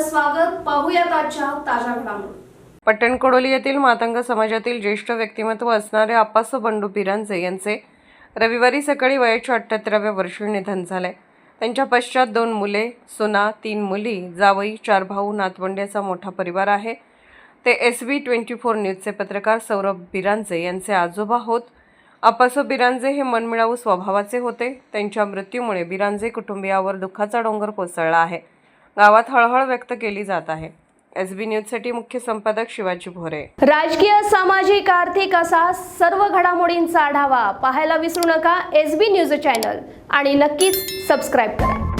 आपलं स्वागत. पाहूयात आजच्या ताज्या घडामोडी. पट्टणकोडोली येथील मातंग समाजातील ज्येष्ठ व्यक्तिमत्व असणारे आप्पासो बंडू बिरांजे यांचे रविवारी सकाळी वयाच्या 78व्या वर्षी निधन झाले. त्यांच्या पश्चात 2 मुले, सुना, 3 मुली, जावई, 4 भाऊ, नातवंड्याचा मोठा परिवार आहे. ते SB24 न्यूजचे पत्रकार सौरभ बिरांजे यांचे आजोबा होत. आप्पासो बिरांजे हे मनमिळावू स्वभावाचे होते. त्यांच्या मृत्यूमुळे बिरांजे कुटुंबियावर दुःखाचा डोंगर कोसळला आहे. गावात हळहळ व्यक्त केली जात आहे. SB न्यूजसाठी मुख्य संपादक शिवाजी भोरे. राजकीय, सामाजिक, आर्थिक असा सर्व घडामोडींचा आढावा पाहायला विसरू नका SB न्यूज चॅनल आणि नक्कीच सबस्क्राईब करा.